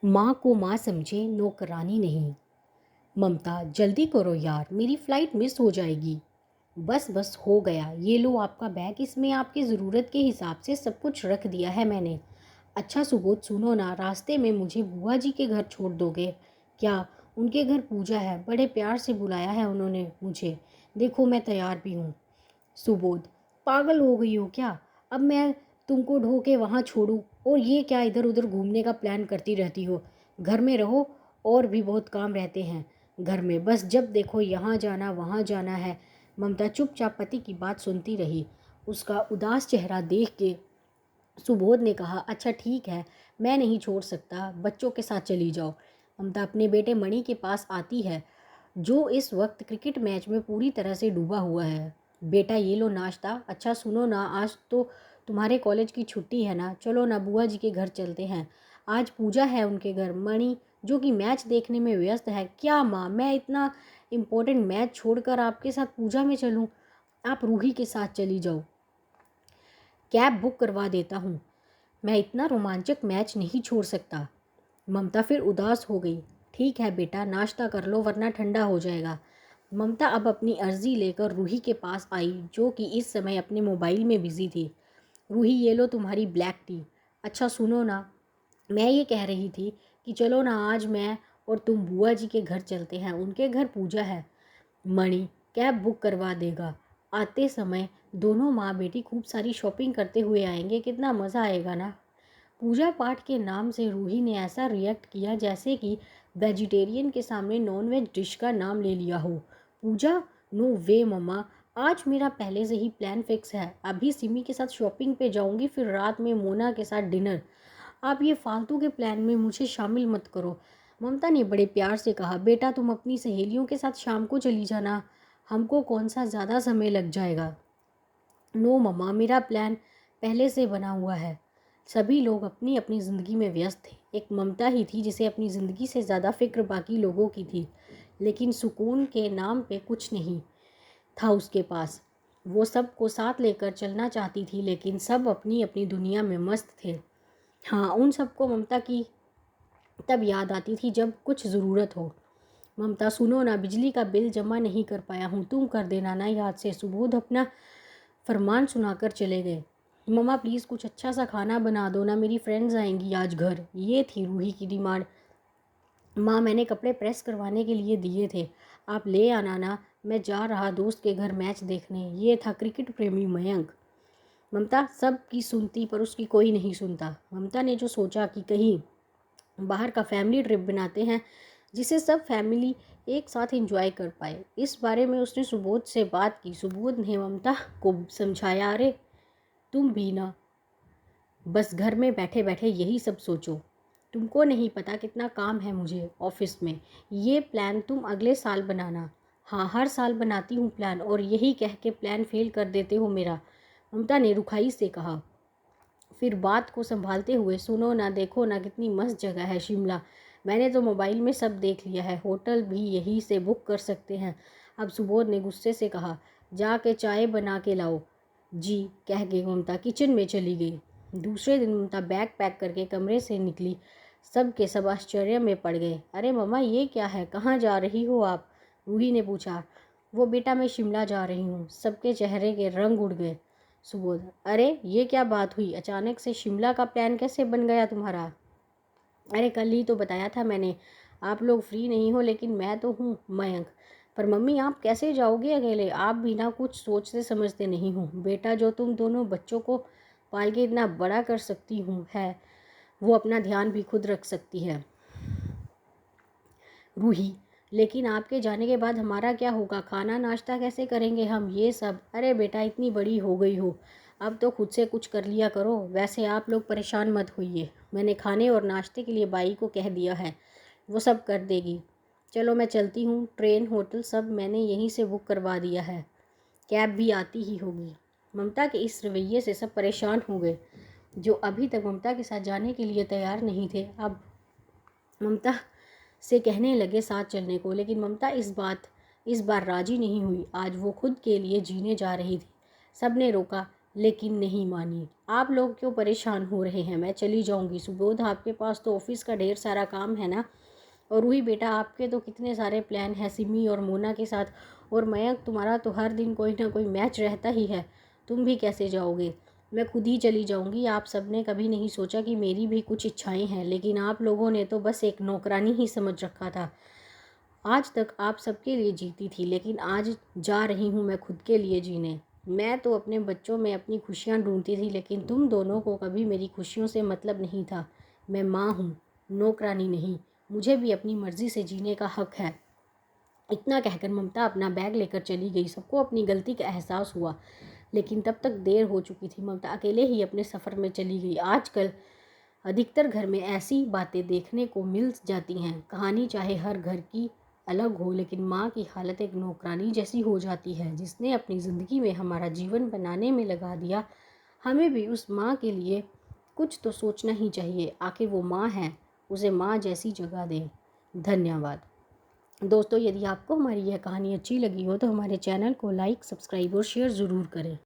माँ को माँ समझे, नौकरानी नहीं। ममता, जल्दी करो यार, मेरी फ़्लाइट मिस हो जाएगी। बस बस हो गया, ये लो आपका बैग, इसमें आपकी ज़रूरत के हिसाब से सब कुछ रख दिया है मैंने। अच्छा सुबोध, सुनो ना, रास्ते में मुझे बुआ जी के घर छोड़ दोगे क्या? उनके घर पूजा है, बड़े प्यार से बुलाया है उन्होंने मुझे। देखो मैं तैयार भी हूँ। सुबोध, पागल हो गई हो क्या? अब मैं तुमको ढो के वहाँ छोड़ूं? और ये क्या इधर उधर घूमने का प्लान करती रहती हो? घर में रहो, और भी बहुत काम रहते हैं घर में, बस जब देखो यहाँ जाना वहाँ जाना है। ममता चुपचाप पति की बात सुनती रही। उसका उदास चेहरा देख के सुबोध ने कहा, अच्छा ठीक है, मैं नहीं छोड़ सकता, बच्चों के साथ चली जाओ। ममता अपने बेटे मणि के पास आती है, जो इस वक्त क्रिकेट मैच में पूरी तरह से डूबा हुआ है। बेटा ये लो नाश्ता। अच्छा सुनो ना, आज तो तुम्हारे कॉलेज की छुट्टी है ना, चलो ना बुआ जी के घर चलते हैं। आज पूजा है उनके घर। मणि जो कि मैच देखने में व्यस्त है। क्या माँ, मैं इतना इम्पोर्टेंट मैच छोड़कर आपके साथ पूजा में चलूँ? आप रूही के साथ चली जाओ, कैब बुक करवा देता हूँ। मैं इतना रोमांचक मैच नहीं छोड़ सकता। ममता फिर उदास हो गई। ठीक है बेटा, नाश्ता कर लो वरना ठंडा हो जाएगा। ममता अब अपनी अर्जी लेकर रूही के पास आई, जो कि इस समय अपने मोबाइल में बिजी थी। रूही ये लो तुम्हारी ब्लैक टी। अच्छा सुनो ना, मैं ये कह रही थी कि चलो ना आज मैं और तुम बुआ जी के घर चलते हैं, उनके घर पूजा है। मणि कैब बुक करवा देगा। आते समय दोनों माँ बेटी खूब सारी शॉपिंग करते हुए आएंगे, कितना मज़ा आएगा ना। पूजा पाठ के नाम से रूही ने ऐसा रिएक्ट किया जैसे कि वेजिटेरियन के सामने नॉनवेज डिश का नाम ले लिया हो। पूजा, नो वे मम्मा, आज मेरा पहले से ही प्लान फिक्स है। अभी सिमी के साथ शॉपिंग पे जाऊंगी, फिर रात में मोना के साथ डिनर। आप ये फालतू के प्लान में मुझे शामिल मत करो। ममता ने बड़े प्यार से कहा, बेटा तुम अपनी सहेलियों के साथ शाम को चली जाना, हमको कौन सा ज़्यादा समय लग जाएगा। नो मम्मा, मेरा प्लान पहले से बना हुआ है। सभी लोग अपनी अपनी ज़िंदगी में व्यस्त थे। एक ममता ही थी जिसे अपनी ज़िंदगी से ज़्यादा फिक्र बाकी लोगों की थी, लेकिन सुकून के नाम पे कुछ नहीं था उसके पास। वो सबको साथ लेकर चलना चाहती थी, लेकिन सब अपनी अपनी दुनिया में मस्त थे। हाँ, उन सबको ममता की तब याद आती थी जब कुछ ज़रूरत हो। ममता सुनो ना, बिजली का बिल जमा नहीं कर पाया हूँ, तुम कर देना ना याद से। सुबोध अपना फरमान सुनाकर चले गए। मम्मा प्लीज़ कुछ अच्छा सा खाना बना दो ना, मेरी फ्रेंड्स आएंगी आज घर, ये थी रूही की डिमांड। माँ मैंने कपड़े प्रेस करवाने के लिए दिए थे, आप ले आना ना, मैं जा रहा दोस्त के घर मैच देखने। ये था क्रिकेट प्रेमी मयंक। ममता सब की सुनती पर उसकी कोई नहीं सुनता। ममता ने जो सोचा कि कहीं बाहर का फैमिली ट्रिप बनाते हैं जिसे सब फैमिली एक साथ एंजॉय कर पाए, इस बारे में उसने सुबोध से बात की। सुबोध ने ममता को समझाया, अरे तुम भी ना बस घर में बैठे बैठे यही सब सोचो, तुमको नहीं पता कितना काम है मुझे ऑफिस में। ये प्लान तुम अगले साल बनाना। हाँ, हर साल बनाती हूँ प्लान और यही कह के प्लान फेल कर देते हो मेरा, ममता ने रुखाई से कहा। फिर बात को संभालते हुए, सुनो ना, देखो ना कितनी मस्त जगह है शिमला, मैंने तो मोबाइल में सब देख लिया है, होटल भी यहीं से बुक कर सकते हैं। अब सुबोध ने गुस्से से कहा, जाके चाय बना के लाओ जी, कह के ममता किचन में चली गई। दूसरे दिन ममता बैग पैक करके कमरे से निकली। सब के सब आश्चर्य में पड़ गए। अरे मम्मा ये क्या है, कहाँ जा रही हो आप? रूही ने पूछा। वो बेटा मैं शिमला जा रही हूँ। सबके चेहरे के रंग उड़ गए। सुबोध, अरे ये क्या बात हुई, अचानक से शिमला का प्लान कैसे बन गया तुम्हारा? अरे कल ही तो बताया था मैंने, आप लोग फ्री नहीं हो, लेकिन मैं तो हूँ। मयंक, पर मम्मी आप कैसे जाओगे अकेले, आप भी ना कुछ सोचते समझते नहीं हो। बेटा जो तुम दोनों बच्चों को पाल के इतना बड़ा कर सकती हूँ है, वो अपना ध्यान भी खुद रख सकती है। रूही, लेकिन आपके जाने के बाद हमारा क्या होगा, खाना नाश्ता कैसे करेंगे हम, ये सब? अरे बेटा इतनी बड़ी हो गई हो, अब तो खुद से कुछ कर लिया करो। वैसे आप लोग परेशान मत होइए, मैंने खाने और नाश्ते के लिए बाई को कह दिया है, वो सब कर देगी। चलो मैं चलती हूँ, ट्रेन होटल सब मैंने यहीं से बुक करवा दिया है, कैब भी आती ही होगी। ममता के इस रवैये से सब परेशान हो गए। जो अभी तक ममता के साथ जाने के लिए तैयार नहीं थे, अब ममता से कहने लगे साथ चलने को, लेकिन ममता इस बार राजी नहीं हुई। आज वो खुद के लिए जीने जा रही थी। सब ने रोका, लेकिन नहीं मानी। आप लोग क्यों परेशान हो रहे हैं, मैं चली जाऊंगी। सुबोध, आपके पास तो ऑफिस का ढेर सारा काम है ना। और रूही बेटा, आपके तो कितने सारे प्लान हैं सिमी और मोना के साथ। और मयंक, तुम्हारा तो हर दिन कोई ना कोई मैच रहता ही है, तुम भी कैसे जाओगे। मैं खुद ही चली जाऊंगी। आप सबने कभी नहीं सोचा कि मेरी भी कुछ इच्छाएं हैं, लेकिन आप लोगों ने तो बस एक नौकरानी ही समझ रखा था। आज तक आप सबके लिए जीती थी, लेकिन आज जा रही हूँ मैं खुद के लिए जीने। मैं तो अपने बच्चों में अपनी खुशियाँ ढूंढती थी, लेकिन तुम दोनों को कभी मेरी खुशियों से मतलब नहीं था। मैं माँ हूँ, नौकरानी नहीं। मुझे भी अपनी मर्ज़ी से जीने का हक है। इतना कहकर ममता अपना बैग लेकर चली गई। सबको अपनी गलती का एहसास हुआ, लेकिन तब तक देर हो चुकी थी। ममता अकेले ही अपने सफ़र में चली गई। आजकल अधिकतर घर में ऐसी बातें देखने को मिल जाती हैं। कहानी चाहे हर घर की अलग हो, लेकिन माँ की हालत एक नौकरानी जैसी हो जाती है, जिसने अपनी ज़िंदगी में हमारा जीवन बनाने में लगा दिया। हमें भी उस माँ के लिए कुछ तो सोचना ही चाहिए। आखिर वो माँ है, उसे माँ जैसी जगह दें। धन्यवाद दोस्तों। यदि आपको हमारी यह कहानी अच्छी लगी हो तो हमारे चैनल को लाइक, सब्सक्राइब और शेयर ज़रूर करें।